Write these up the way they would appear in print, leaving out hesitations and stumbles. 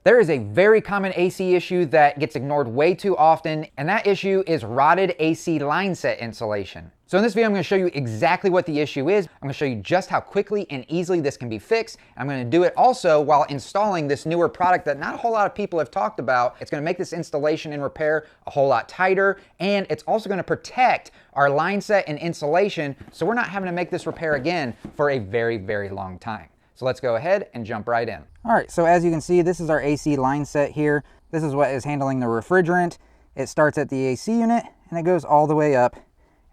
There is a very common AC issue that gets ignored way too often, and that issue is rotted AC line set insulation. So in this video, I'm going to show you exactly what the issue is. I'm going to show you just how quickly and easily this can be fixed. I'm going to do it also while installing this newer product that not a whole lot of people have talked about. It's going to make this installation and repair a whole lot tighter, and it's also going to protect our line set and insulation so we're not having to make this repair again for a very, very long time. So let's go ahead and jump right in. All right, so as you can see, this is our AC line set here. This is what is handling the refrigerant. It starts at the AC unit and it goes all the way up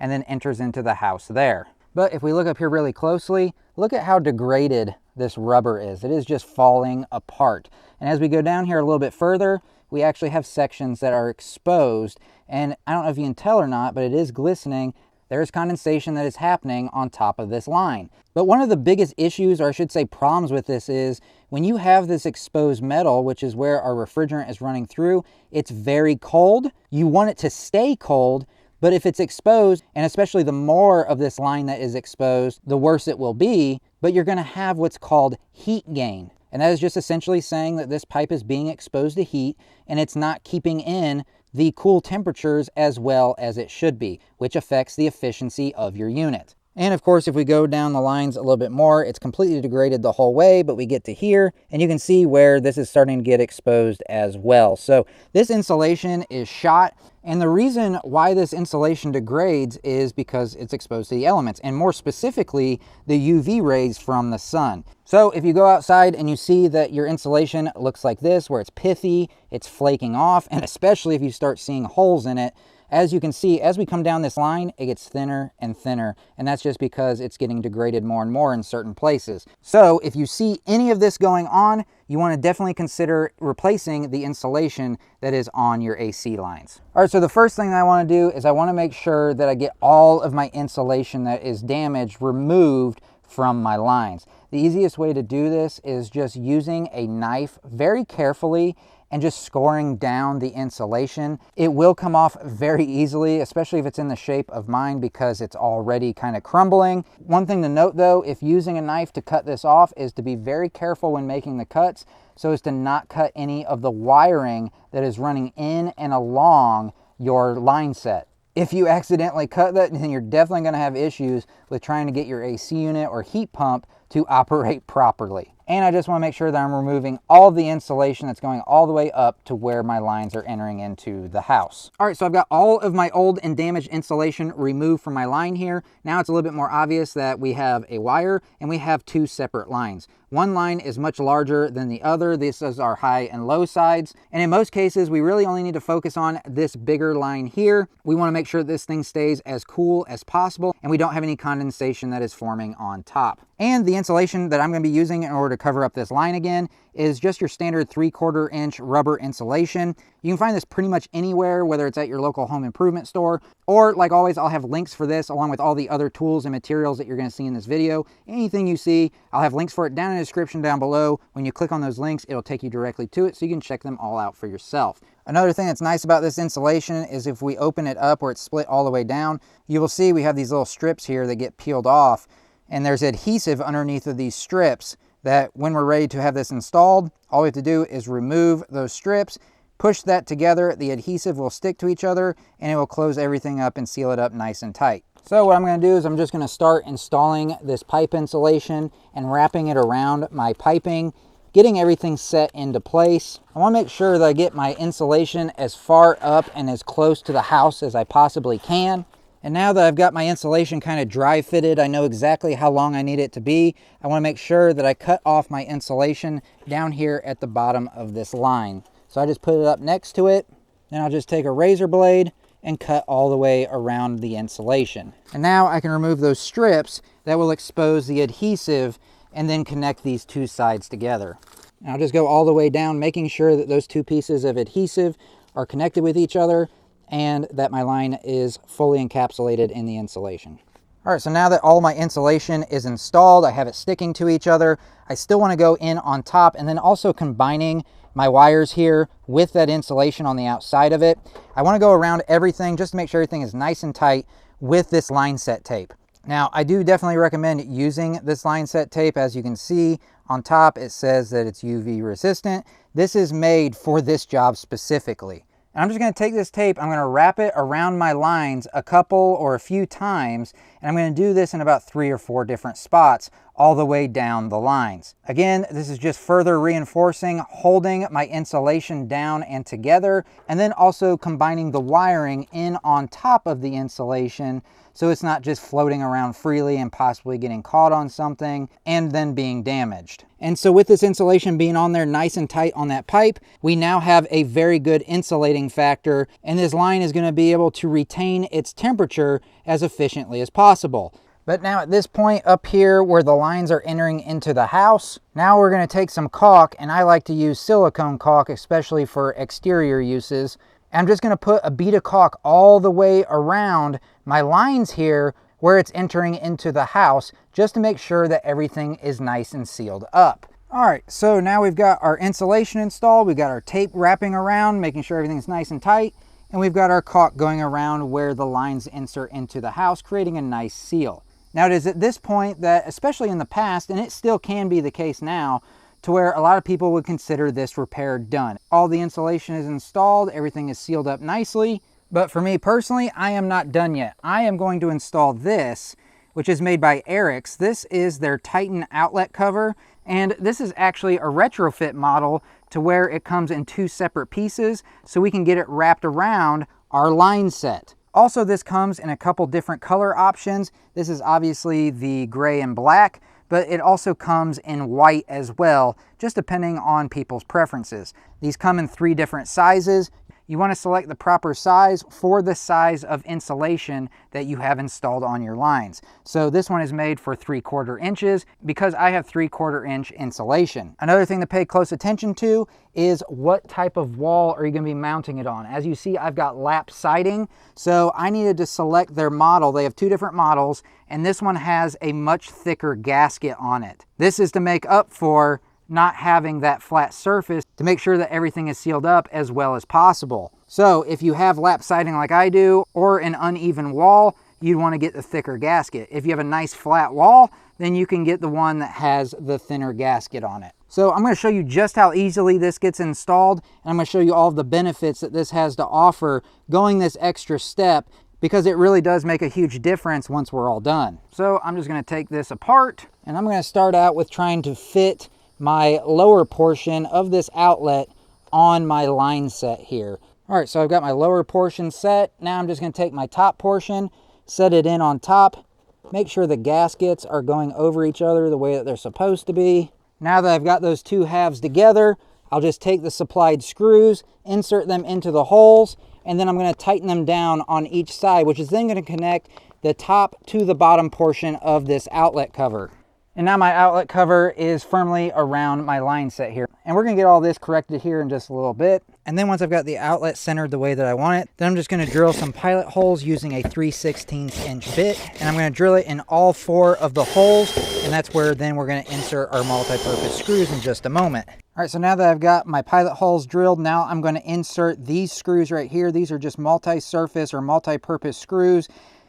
and then enters into the house there. But if we look up here really closely, look at how degraded this rubber is. It is just falling apart. And as we go down here a little bit further, we actually have sections that are exposed. And I don't know if you can tell or not, but it is glistening. There's condensation that is happening on top of this line. But one of the biggest issues, or I should say problems with this, is when you have this exposed metal, which is where our refrigerant is running through, it's very cold. You want it to stay cold, but if it's exposed, and especially the more of this line that is exposed, the worse it will be, but you're gonna have what's called heat gain. And that is just essentially saying that this pipe is being exposed to heat and it's not keeping in the cool temperatures as well as it should be, which affects the efficiency of your unit. And of course, if we go down the lines a little bit more, it's completely degraded the whole way, but we get to here and you can see where this is starting to get exposed as well. So this insulation is shot. And the reason why this insulation degrades is because it's exposed to the elements, and more specifically, the UV rays from the sun. So if you go outside and you see that your insulation looks like this, where it's pithy, it's flaking off, and especially if you start seeing holes in it, as you can see, as we come down this line, it gets thinner and thinner, and that's just because it's getting degraded more and more in certain places. So if you see any of this going on, you want to definitely consider replacing the insulation that is on your AC lines. All right, so the first thing that I want to do is I want to make sure that I get all of my insulation that is damaged removed from my lines. The easiest way to do this is just using a knife very carefully and just scoring down the insulation. It will come off very easily, especially if it's in the shape of mine because it's already kind of crumbling. One thing to note though, if using a knife to cut this off, is to be very careful when making the cuts so as to not cut any of the wiring that is running in and along your line set. If you accidentally cut that, then you're definitely going to have issues with trying to get your AC unit or heat pump to operate properly. And I just want to make sure that I'm removing all of the insulation that's going all the way up to where my lines are entering into the house. All right, so I've got all of my old and damaged insulation removed from my line here. Now it's a little bit more obvious that we have a wire and we have two separate lines. One line is much larger than the other. This is our high and low sides. And in most cases, we really only need to focus on this bigger line here. We want to make sure this thing stays as cool as possible and we don't have any condensation that is forming on top. And the insulation that I'm going to be using in order to cover up this line again is just your standard 3/4 inch rubber insulation. You can find this pretty much anywhere, whether it's at your local home improvement store, or like always, I'll have links for this along with all the other tools and materials that you're going to see in this video. Anything you see, I'll have links for it down in the description down below. When you click on those links, it'll take you directly to it so you can check them all out for yourself. Another thing that's nice about this insulation is if we open it up where it's split all the way down, you will see we have these little strips here that get peeled off, and there's adhesive underneath of these strips that when we're ready to have this installed, all we have to do is remove those strips, push that together, the adhesive will stick to each other, and it will close everything up and seal it up nice and tight. So what I'm going to do is I'm just going to start installing this pipe insulation and wrapping it around my piping, getting everything set into place. I want to make sure that I get my insulation as far up and as close to the house as I possibly can. And now that I've got my insulation kind of dry fitted, I know exactly how long I need it to be. I want to make sure that I cut off my insulation down here at the bottom of this line. So I just put it up next to it, then I'll just take a razor blade and cut all the way around the insulation. And now I can remove those strips that will expose the adhesive and then connect these two sides together. And I'll just go all the way down, making sure that those two pieces of adhesive are connected with each other and that my line is fully encapsulated in the insulation. All right, so now that all my insulation is installed, I have it sticking to each other, I still want to go in on top and then also combining my wires here with that insulation on the outside of it. I want to go around everything just to make sure everything is nice and tight with this line set tape. Now, I do definitely recommend using this line set tape. As you can see, On top, it says that it's UV resistant. This is made for this job specifically. And I'm just gonna take this tape, I'm gonna wrap it around my lines a couple or a few times, and I'm gonna do this in about 3 or 4 different spots all the way down the lines. Again, this is just further reinforcing, holding my insulation down and together, and then also combining the wiring in on top of the insulation so it's not just floating around freely and possibly getting caught on something and then being damaged. And so with this insulation being on there nice and tight on that pipe, we now have a very good insulating factor, and this line is going to be able to retain its temperature as efficiently as possible. But now at this point up here where the lines are entering into the house, now we're going to take some caulk, and I like to use silicone caulk, especially for exterior uses. I'm just going to put a bead of caulk all the way around my lines here where it's entering into the house, just to make sure that everything is nice and sealed up. All right, so now we've got our insulation installed, we've got our tape wrapping around, making sure everything's nice and tight, and we've got our caulk going around where the lines insert into the house, creating a nice seal. Now it is at this point that, especially in the past, and it still can be the case now, to where a lot of people would consider this repair done. All the insulation is installed, everything is sealed up nicely, but for me personally, I am not done yet. I am going to install this, which is made by Airex. This is their Titan Outlet cover, and this is actually a retrofit model to where it comes in 2 separate pieces, so we can get it wrapped around our line set. Also, this comes in a couple different color options. This is obviously the gray and black, but it also comes in white as well, just depending on people's preferences. These come in 3 different sizes. You want to select the proper size for the size of insulation that you have installed on your lines. So this one is made for 3/4 inches because I have 3/4 inch insulation. Another thing to pay close attention to is what type of wall are you going to be mounting it on. As you see, I've got lap siding, so I needed to select their model. They have 2 different models, and this one has a much thicker gasket on it. This is to make up for not having that flat surface, to make sure that everything is sealed up as well as possible. So if you have lap siding like I do, or an uneven wall, you'd want to get the thicker gasket. If you have a nice flat wall, then you can get the one that has the thinner gasket on it. So I'm going to show you just how easily this gets installed, and I'm going to show you all of the benefits that this has to offer going this extra step, because it really does make a huge difference once we're all done. So I'm just going to take this apart, and I'm going to start out with trying to fit my lower portion of this outlet on my line set here. All right, so I've got my lower portion set. Now I'm just going to take my top portion, set it in on top, make sure the gaskets are going over each other the way that they're supposed to be. Now that I've got those 2 halves together, I'll just take the supplied screws, insert them into the holes, and then I'm going to tighten them down on each side, which is then going to connect the top to the bottom portion of this outlet cover. And now my outlet cover is firmly around my line set here. And we're going to get all this corrected here in just a little bit. And then once I've got the outlet centered the way that I want it, then I'm just going to drill some pilot holes using a 3/16 inch bit. And I'm going to drill it in all 4 of the holes. And that's where then we're going to insert our multi-purpose screws in just a moment. All right, so now that I've got my pilot holes drilled, now I'm going to insert these screws right here. These are just multi-surface or multi-purpose screws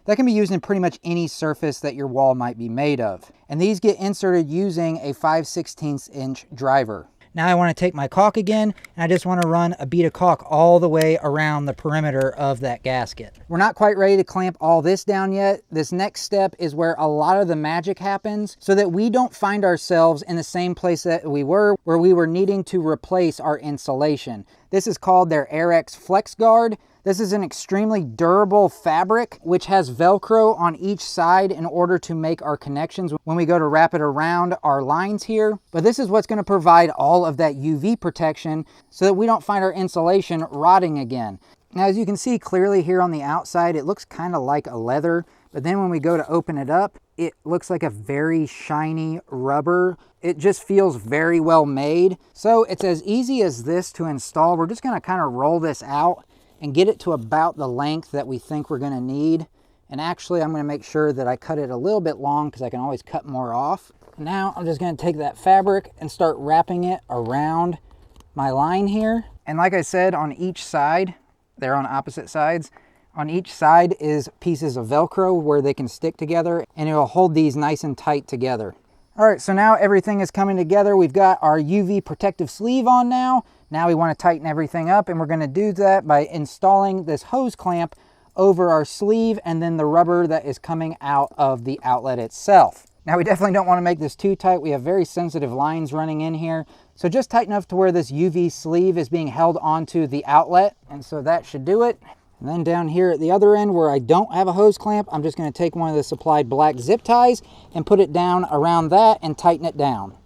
that can be used in pretty much any surface that your wall might be made of. And these get inserted using a 5/16 inch driver. Now I want to take my caulk again, and I just want to run a bead of caulk all the way around the perimeter of that gasket. We're not quite ready to clamp all this down yet. This next step is where a lot of the magic happens, so that we don't find ourselves in the same place that we were, where we were needing to replace our insulation. This is called their Airex Flex Guard. This is an extremely durable fabric which has Velcro on each side in order to make our connections when we go to wrap it around our lines here. But this is what's going to provide all of that UV protection so that we don't find our insulation rotting again. Now, as you can see clearly here on the outside, it looks kind of like a leather, but then when we go to open it up, it looks like a very shiny rubber. It just feels very well made. So it's as easy as this to install. We're just going to kind of roll this out and get it to about the length that we think we're going to need. And actually, I'm going to make sure that I cut it a little bit long because I can always cut more off. Now I'm just going to take that fabric and start wrapping it around my line here. And like I said, on each side, they're on opposite sides, on each side is pieces of Velcro where they can stick together, and it will hold these nice and tight together. All right, so now everything is coming together. We've got our UV protective sleeve on now. Now we want to tighten everything up, and we're going to do that by installing this hose clamp over our sleeve and then the rubber that is coming out of the outlet itself. Now we definitely don't want to make this too tight. We have very sensitive lines running in here. So just tight enough to where this UV sleeve is being held onto the outlet. And so that should do it. And then down here at the other end where I don't have a hose clamp, I'm just going to take one of the supplied black zip ties and put it down around that and tighten it down.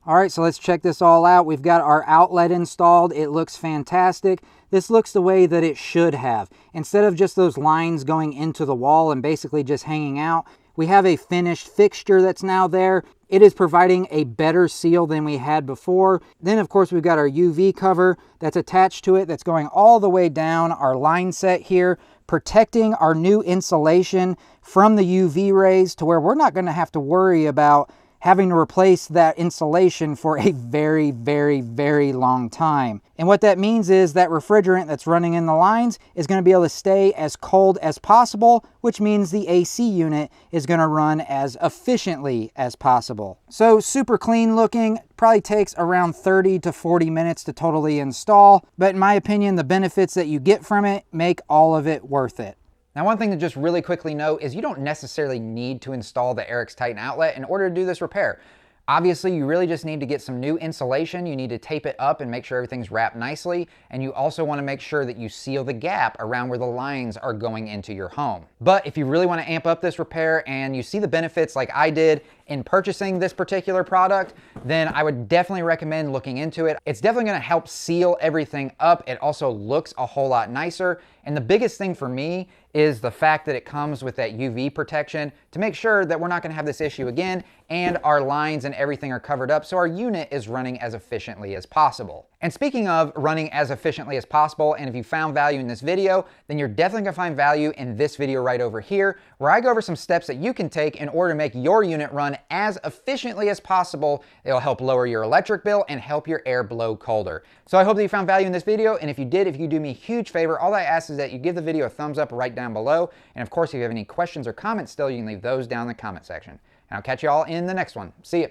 All right, so let's check this all out. We've got our outlet installed. It looks fantastic. This looks the way that it should have. Instead of just those lines going into the wall and basically just hanging out, we have a finished fixture that's now there. It is providing a better seal than we had before. Then of course we've got our UV cover that's attached to it that's going all the way down our line set here, protecting our new insulation from the UV rays to where we're not going to have to worry about having to replace that insulation for a very, very, very long time. And what that means is that refrigerant that's running in the lines is going to be able to stay as cold as possible, which means the AC unit is going to run as efficiently as possible. So super clean looking, probably takes around 30 to 40 minutes to totally install, but in my opinion, the benefits that you get from it make all of it worth it. Now, one thing to just really quickly note is you don't necessarily need to install the Airex Titan Outlet in order to do this repair. Obviously, you really just need to get some new insulation. You need to tape it up and make sure everything's wrapped nicely. And you also want to make sure that you seal the gap around where the lines are going into your home. But if you really want to amp up this repair and you see the benefits like I did in purchasing this particular product, then I would definitely recommend looking into it. It's definitely going to help seal everything up. It also looks a whole lot nicer. And the biggest thing for me is the fact that it comes with that UV protection to make sure that we're not going to have this issue again and our lines and everything are covered up so our unit is running as efficiently as possible. And speaking of running as efficiently as possible, and if you found value in this video, then you're definitely going to find value in this video right over here, where I go over some steps that you can take in order to make your unit run as efficiently as possible. It'll help lower your electric bill and help your air blow colder. So I hope that you found value in this video, and if you did, if you do me a huge favor, all I ask is that you give the video a thumbs up right down below. And of course, if you have any questions or comments still, you can leave those down in the comment section. And I'll catch you all in the next one. See ya.